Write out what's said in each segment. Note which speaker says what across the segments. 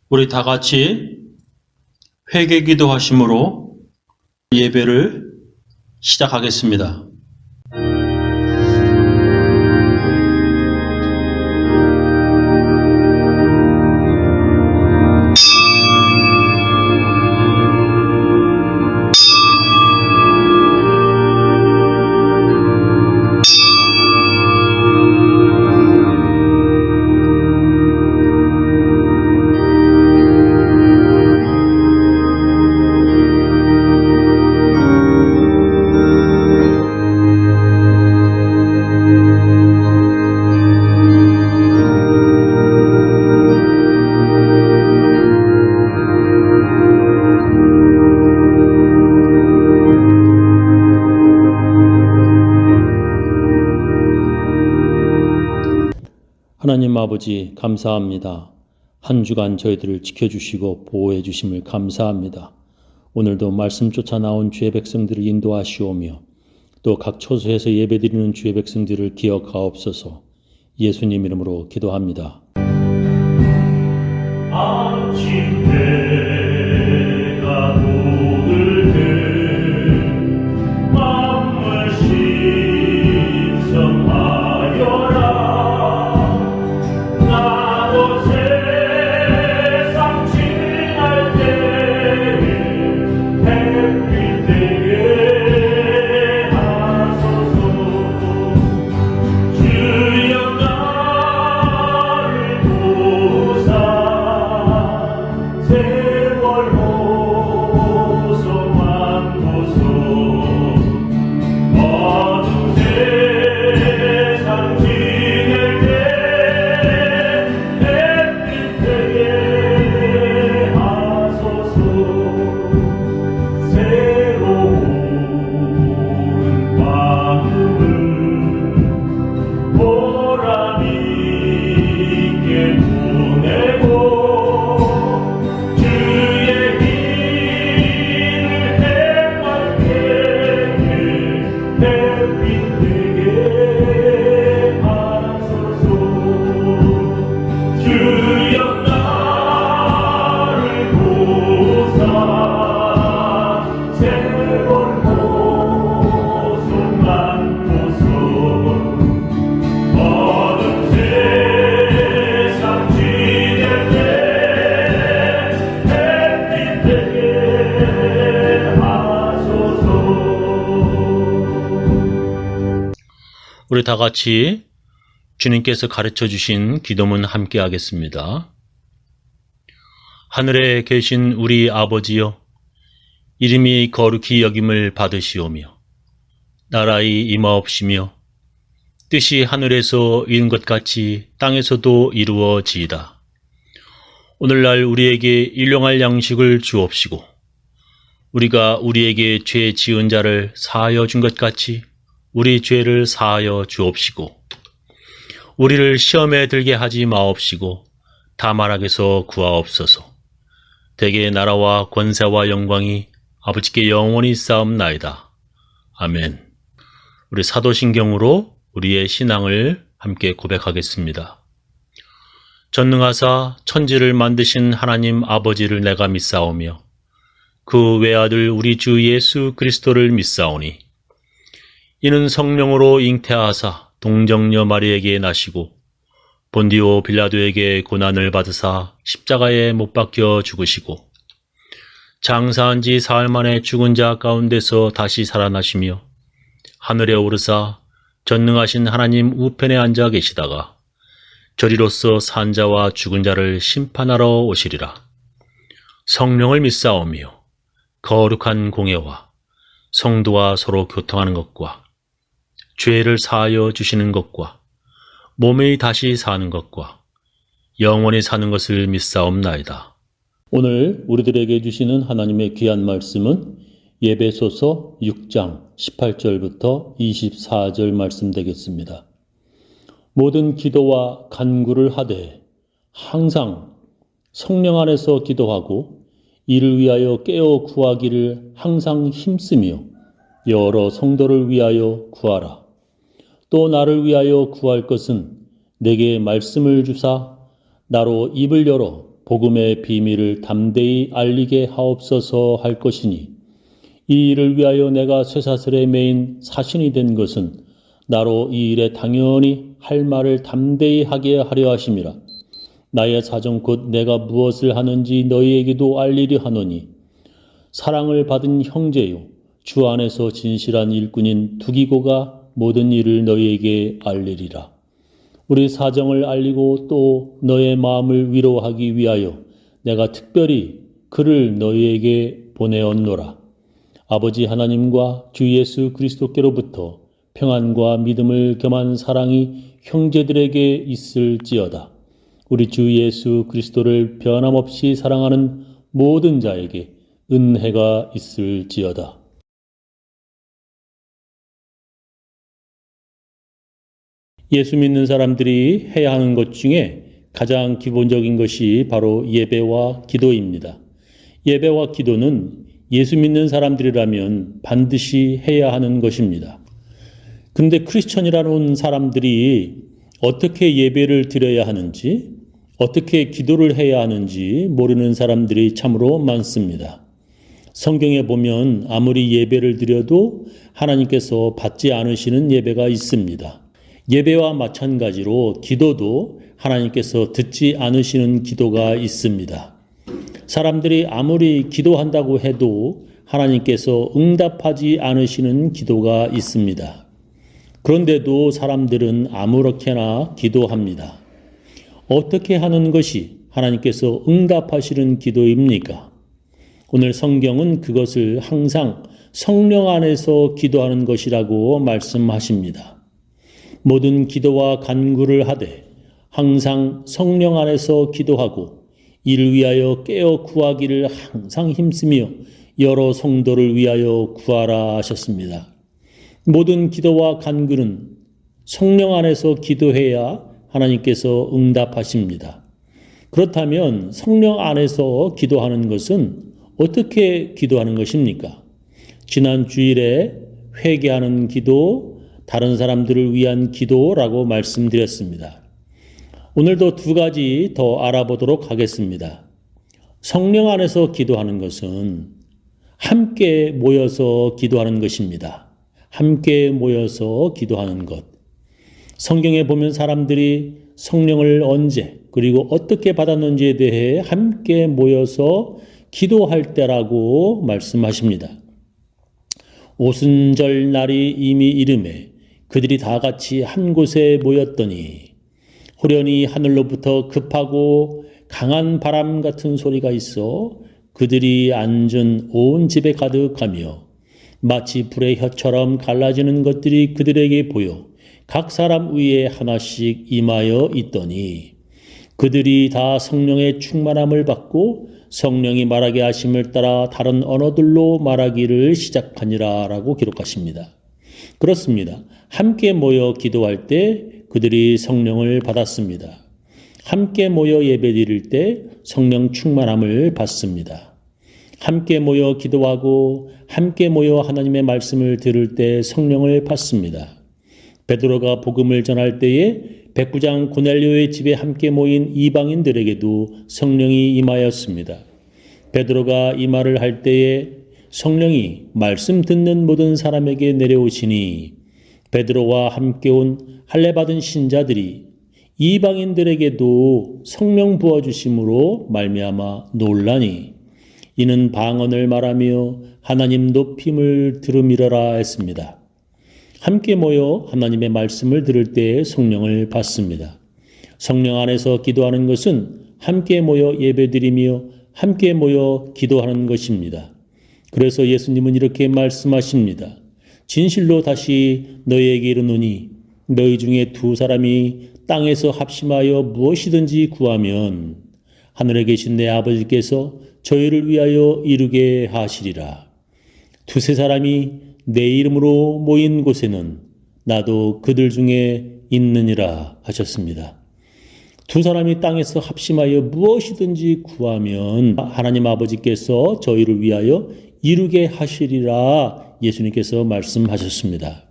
Speaker 1: 우리 다 같이 회개 기도하심으로 예배를 시작하겠습니다. 하나님 아버지 감사합니다. 한 주간 저희들을 지켜주시고 보호해 주심을 감사합니다. 오늘도 말씀 쫓아 나온 주의 백성들을 인도하시오며 또 각 처소에서 예배드리는 주의 백성들을 기억하옵소서. 예수님 이름으로 기도합니다.
Speaker 2: 아침 해가 오를 때 마음을 신성하여라. 나도 세상 지날 때에 햇빛 되게 하소서. 주여 나를 보사 세월 호소만 보소. 어둠 세상 지낼 때 햇빛 되게 하소서. 새로운 마음을 보람 있게 보내고 주의 길을 행할 때에 햇빛 되게 하소서. 주여 나를 보사 세월 호소만 보소. 어둠 세상 지낼 때 햇빛 되게 하소서.
Speaker 1: 우리 다 같이 주님께서 가르쳐 주신 기도문 함께 하겠습니다. 하늘에 계신 우리 아버지여, 이름이 거룩히 여김을 받으시오며 나라의 임하옵시며 뜻이 하늘에서 이룬 것 같이 땅에서도 이루어지이다. 오늘날 우리에게 일용할 양식을 주옵시고 우리가 우리에게 죄 지은 자를 사하여 준 것 같이 우리 죄를 사하여 주옵시고 우리를 시험에 들게 하지 마옵시고 다만 악에서 구하옵소서. 대개 나라와 권세와 영광이 아버지께 영원히 쌓옵나이다. 아멘. 우리 사도신경으로 우리의 신앙을 함께 고백하겠습니다. 전능하사 천지를 만드신 하나님 아버지를 내가 믿사오며 그 외아들 우리 주 예수 그리스도를 믿사오니 이는 성령으로 잉태하사 동정녀 마리에게 나시고 본디오 빌라도에게 고난을 받으사 십자가에 못 박혀 죽으시고 장사한 지 사흘 만에 죽은 자 가운데서 다시 살아나시며 하늘에 오르사 전능하신 하나님 우편에 앉아 계시다가 저리로서 산 자와 죽은 자를 심판하러 오시리라. 성령을 믿사오며 거룩한 공예와 성도와 서로 교통하는 것과 죄를 사하여 주시는 것과 몸이 다시 사는 것과 영원히 사는 것을 믿사옵나이다. 오늘 우리들에게 주시는 하나님의 귀한 말씀은 예배소서 6장 18절부터 24절 말씀 되겠습니다. 모든 기도와 간구를 하되 항상 성령 안에서 기도하고 이를 위하여 깨어 구하기를 항상 힘쓰며 여러 성도를 위하여 구하라. 또 나를 위하여 구할 것은 내게 말씀을 주사 나로 입을 열어 복음의 비밀을 담대히 알리게 하옵소서 할 것이니 이 일을 위하여 내가 쇠사슬에 매인 사신이 된 것은 나로 이 일에 당연히 할 말을 담대히 하게 하려 하심이라. 나의 사정 곧 내가 무엇을 하는지 너희에게도 알리려 하노니 사랑을 받은 형제요 주 안에서 진실한 일꾼인 두기고가 모든 일을 너희에게 알리리라. 우리 사정을 알리고 또 너의 마음을 위로하기 위하여 내가 특별히 그를 너희에게 보내었노라. 아버지 하나님과 주 예수 그리스도께로부터 평안과 믿음을 겸한 사랑이 형제들에게 있을지어다. 우리 주 예수 그리스도를 변함없이 사랑하는 모든 자에게 은혜가 있을지어다. 예수 믿는 사람들이 해야 하는 것 중에 가장 기본적인 것이 바로 예배와 기도입니다. 예배와 기도는 예수 믿는 사람들이라면 반드시 해야 하는 것입니다. 그런데 크리스천이라는 사람들이 어떻게 예배를 드려야 하는지, 어떻게 기도를 해야 하는지 모르는 사람들이 참으로 많습니다. 성경에 보면 아무리 예배를 드려도 하나님께서 받지 않으시는 예배가 있습니다. 예배와 마찬가지로 기도도 하나님께서 듣지 않으시는 기도가 있습니다. 사람들이 아무리 기도한다고 해도 하나님께서 응답하지 않으시는 기도가 있습니다. 그런데도 사람들은 아무렇게나 기도합니다. 어떻게 하는 것이 하나님께서 응답하시는 기도입니까? 오늘 성경은 그것을 항상 성령 안에서 기도하는 것이라고 말씀하십니다. 모든 기도와 간구를 하되 항상 성령 안에서 기도하고 이를 위하여 깨어 구하기를 항상 힘쓰며 여러 성도를 위하여 구하라 하셨습니다. 모든 기도와 간구는 성령 안에서 기도해야 하나님께서 응답하십니다. 그렇다면 성령 안에서 기도하는 것은 어떻게 기도하는 것입니까? 지난 주일에 회개하는 기도, 다른 사람들을 위한 기도라고 말씀드렸습니다. 오늘도 두 가지 더 알아보도록 하겠습니다. 성령 안에서 기도하는 것은 함께 모여서 기도하는 것입니다. 함께 모여서 기도하는 것. 성경에 보면 사람들이 성령을 언제 그리고 어떻게 받았는지에 대해 함께 모여서 기도할 때라고 말씀하십니다. 오순절 날이 이미 이르매 그들이 다 같이 한 곳에 모였더니 호련히 하늘로부터 급하고 강한 바람 같은 소리가 있어 그들이 앉은 온 집에 가득하며 마치 불의 혀처럼 갈라지는 것들이 그들에게 보여 각 사람 위에 하나씩 임하여 있더니 그들이 다 성령의 충만함을 받고 성령이 말하게 하심을 따라 다른 언어들로 말하기를 시작하니라 라고 기록하십니다. 그렇습니다. 함께 모여 기도할 때 그들이 성령을 받았습니다. 함께 모여 예배드릴 때 성령 충만함을 받습니다. 함께 모여 기도하고 함께 모여 하나님의 말씀을 들을 때 성령을 받습니다. 베드로가 복음을 전할 때에 백부장 고넬료의 집에 함께 모인 이방인들에게도 성령이 임하였습니다. 베드로가 이 말을 할 때에 성령이 말씀 듣는 모든 사람에게 내려오시니 베드로와 함께 온 할례받은 신자들이 이방인들에게도 성령 부어주심으로 말미암아 놀라니 이는 방언을 말하며 하나님 높임을 들음이러라 했습니다. 함께 모여 하나님의 말씀을 들을 때 성령을 받습니다. 성령 안에서 기도하는 것은 함께 모여 예배드리며 함께 모여 기도하는 것입니다. 그래서 예수님은 이렇게 말씀하십니다. 진실로 다시 너희에게 이르노니 너희 중에 두 사람이 땅에서 합심하여 무엇이든지 구하면 하늘에 계신 내 아버지께서 저희를 위하여 이루게 하시리라. 두세 사람이 내 이름으로 모인 곳에는 나도 그들 중에 있느니라 하셨습니다. 두 사람이 땅에서 합심하여 무엇이든지 구하면 하나님 아버지께서 저희를 위하여 이루게 하시리라 예수님께서 말씀하셨습니다.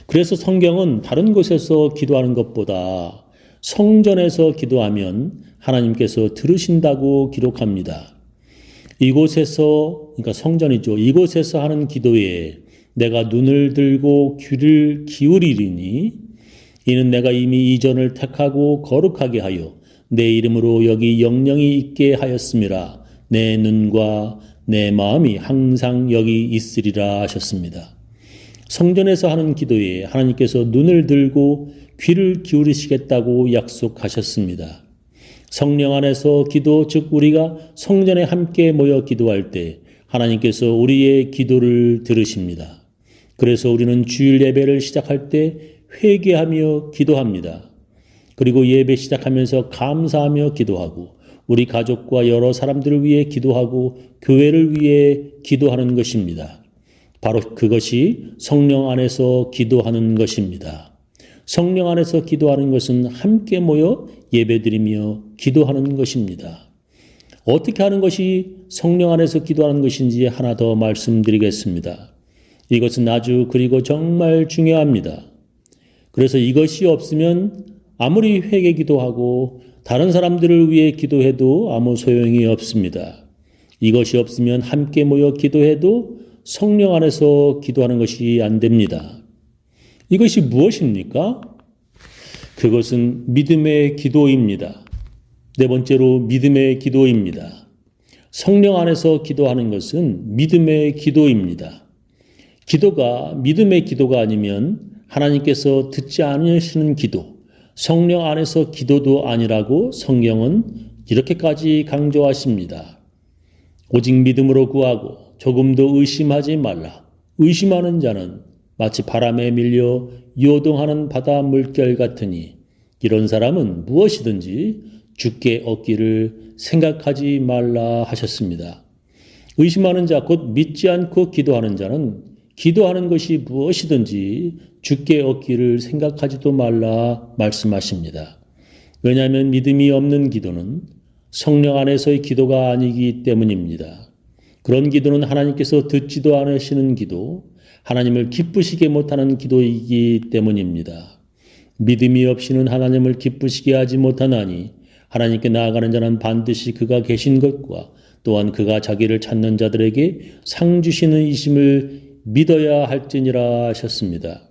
Speaker 1: 그래서 성경은 다른 곳에서 기도하는 것보다 성전에서 기도하면 하나님께서 들으신다고 기록합니다. 이곳에서, 그러니까 성전이죠. 이곳에서 하는 기도에 내가 눈을 들고 귀를 기울이리니 이는 내가 이미 이전을 택하고 거룩하게 하여 내 이름으로 여기 영영이 있게 하였음이라. 내 눈과 내 마음이 항상 여기 있으리라 하셨습니다. 성전에서 하는 기도에 하나님께서 눈을 들고 귀를 기울이시겠다고 약속하셨습니다. 성령 안에서 기도, 즉 우리가 성전에 함께 모여 기도할 때 하나님께서 우리의 기도를 들으십니다. 그래서 우리는 주일 예배를 시작할 때 회개하며 기도합니다. 그리고 예배 시작하면서 감사하며 기도하고 우리 가족과 여러 사람들을 위해 기도하고 교회를 위해 기도하는 것입니다. 바로 그것이 성령 안에서 기도하는 것입니다. 성령 안에서 기도하는 것은 함께 모여 예배드리며 기도하는 것입니다. 어떻게 하는 것이 성령 안에서 기도하는 것인지 하나 더 말씀드리겠습니다. 이것은 아주 그리고 정말 중요합니다. 그래서 이것이 없으면 아무리 회개 기도하고 다른 사람들을 위해 기도해도 아무 소용이 없습니다. 이것이 없으면 함께 모여 기도해도 성령 안에서 기도하는 것이 안 됩니다. 이것이 무엇입니까? 그것은 믿음의 기도입니다. 네 번째로 믿음의 기도입니다. 성령 안에서 기도하는 것은 믿음의 기도입니다. 기도가 믿음의 기도가 아니면 하나님께서 듣지 않으시는 기도, 성령 안에서 기도도 아니라고 성경은 이렇게까지 강조하십니다. 오직 믿음으로 구하고 조금도 의심하지 말라. 의심하는 자는 마치 바람에 밀려 요동하는 바다 물결 같으니 이런 사람은 무엇이든지 주께 얻기를 생각하지 말라 하셨습니다. 의심하는 자, 곧 믿지 않고 기도하는 자는 기도하는 것이 무엇이든지 주께 얻기를 생각하지도 말라 말씀하십니다. 왜냐하면 믿음이 없는 기도는 성령 안에서의 기도가 아니기 때문입니다. 그런 기도는 하나님께서 듣지도 않으시는 기도, 하나님을 기쁘시게 못하는 기도이기 때문입니다. 믿음이 없이는 하나님을 기쁘시게 하지 못하나니 하나님께 나아가는 자는 반드시 그가 계신 것과 또한 그가 자기를 찾는 자들에게 상 주시는 이심을 믿어야 할지니라 하셨습니다.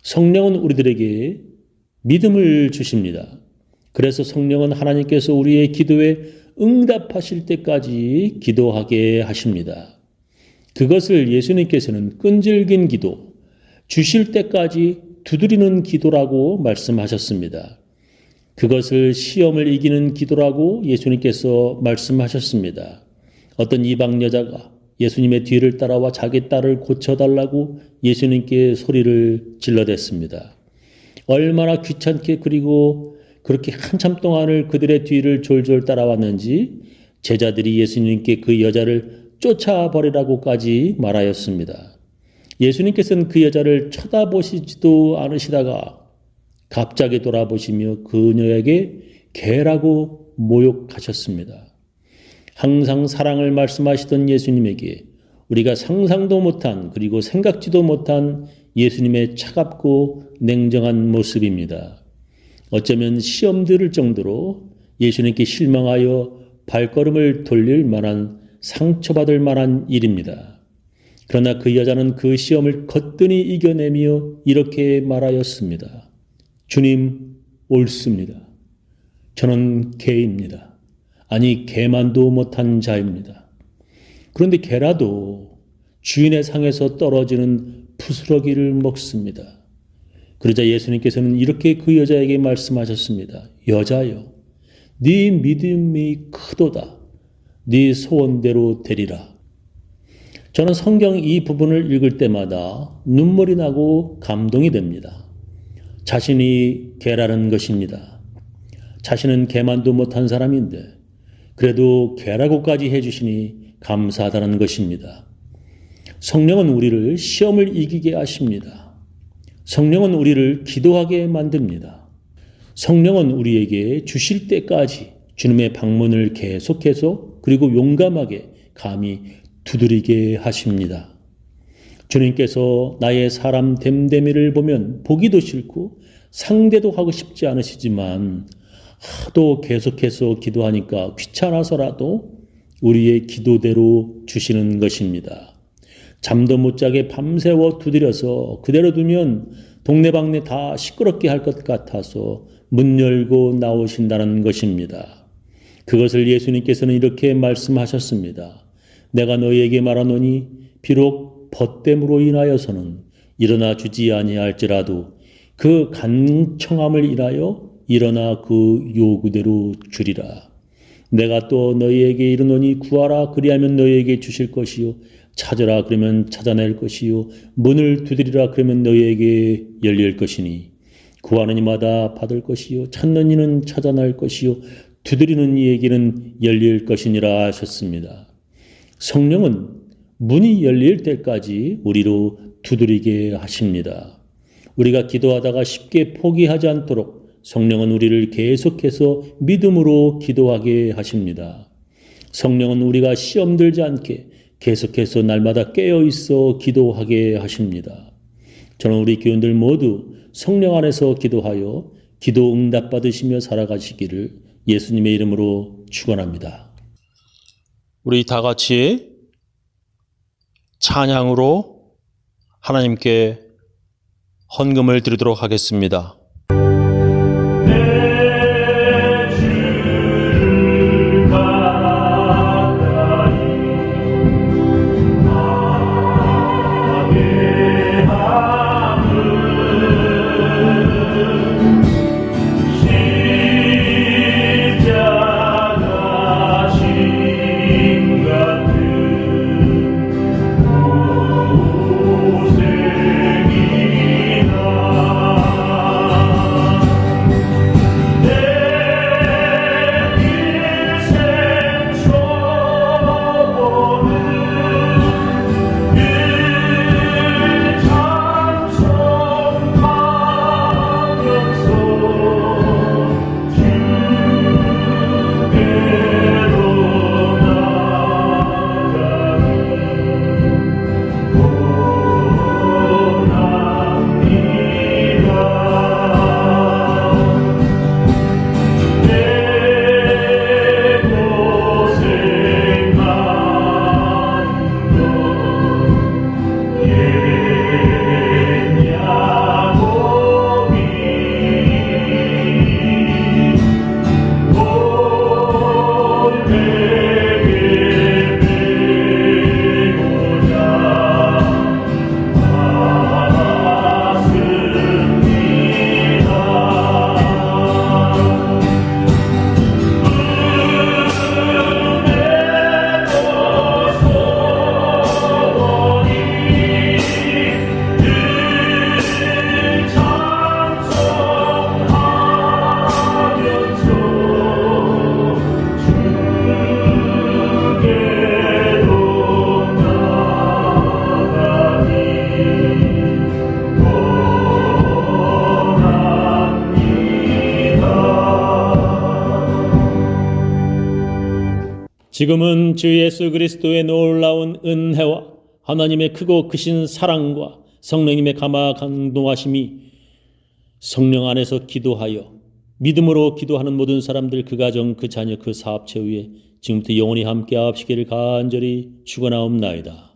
Speaker 1: 성령은 우리들에게 믿음을 주십니다. 그래서 성령은 하나님께서 우리의 기도에 응답하실 때까지 기도하게 하십니다. 그것을 예수님께서는 끈질긴 기도, 주실 때까지 두드리는 기도라고 말씀하셨습니다. 그것을 시험을 이기는 기도라고 예수님께서 말씀하셨습니다. 어떤 이방 여자가 예수님의 뒤를 따라와 자기 딸을 고쳐달라고 예수님께 소리를 질러댔습니다. 얼마나 귀찮게 그리고 그렇게 한참 동안을 그들의 뒤를 졸졸 따라왔는지 제자들이 예수님께 그 여자를 쫓아버리라고까지 말하였습니다. 예수님께서는 그 여자를 쳐다보시지도 않으시다가 갑자기 돌아보시며 그녀에게 개라고 모욕하셨습니다. 항상 사랑을 말씀하시던 예수님에게 우리가 상상도 못한 그리고 생각지도 못한 예수님의 차갑고 냉정한 모습입니다. 어쩌면 시험 들을 정도로 예수님께 실망하여 발걸음을 돌릴 만한 상처받을 만한 일입니다. 그러나 그 여자는 그 시험을 거뜬히 이겨내며 이렇게 말하였습니다. 주님, 옳습니다. 저는 개입니다. 아니, 개만도 못한 자입니다. 그런데 개라도 주인의 상에서 떨어지는 부스러기를 먹습니다. 그러자 예수님께서는 이렇게 그 여자에게 말씀하셨습니다. 여자여, 네 믿음이 크도다. 네 소원대로 되리라. 저는 성경 이 부분을 읽을 때마다 눈물이 나고 감동이 됩니다. 자신이 개라는 것입니다. 자신은 개만도 못한 사람인데 그래도 개라고까지 해주시니 감사하다는 것입니다. 성령은 우리를 시험을 이기게 하십니다. 성령은 우리를 기도하게 만듭니다. 성령은 우리에게 주실 때까지 주님의 방문을 계속해서 그리고 용감하게 감히 두드리게 하십니다. 주님께서 나의 사람 됨됨이를 보면 보기도 싫고 상대도 하고 싶지 않으시지만 하도 계속해서 기도하니까 귀찮아서라도 우리의 기도대로 주시는 것입니다. 잠도 못 자게 밤새워 두드려서 그대로 두면 동네방네 다 시끄럽게 할 것 같아서 문 열고 나오신다는 것입니다. 그것을 예수님께서는 이렇게 말씀하셨습니다. 내가 너희에게 말하노니 비록 벗됨으로 인하여서는 일어나 주지 아니할지라도 그 간청함을 인하여 일어나 그 요구대로 주리라. 내가 또 너희에게 이르노니 구하라 그리하면 너희에게 주실 것이요 찾으라 그러면 찾아낼 것이요 문을 두드리라 그러면 너희에게 열릴 것이니 구하는 이마다 받을 것이요 찾는 이는 찾아낼 것이요 두드리는 이에게는 열릴 것이니라 하셨습니다. 성령은 문이 열릴 때까지 우리로 두드리게 하십니다. 우리가 기도하다가 쉽게 포기하지 않도록 성령은 우리를 계속해서 믿음으로 기도하게 하십니다. 성령은 우리가 시험 들지 않게 계속해서 날마다 깨어있어 기도하게 하십니다. 저는 우리 교인들 모두 성령 안에서 기도하여 기도 응답 받으시며 살아가시기를 예수님의 이름으로 축원합니다. 우리 다 같이 찬양으로 하나님께 헌금을 드리도록 하겠습니다.
Speaker 2: 내 주를 가까이 하게 함은 십자가 심 같은
Speaker 1: 지금은 주 예수 그리스도의 놀라운 은혜와 하나님의 크고 크신 사랑과 성령님의 감화 감동하심이 성령 안에서 기도하여 믿음으로 기도하는 모든 사람들, 그 가정, 그 자녀, 그 사업체 위에 지금부터 영원히 함께 하시기를 간절히 축원하옵나이다.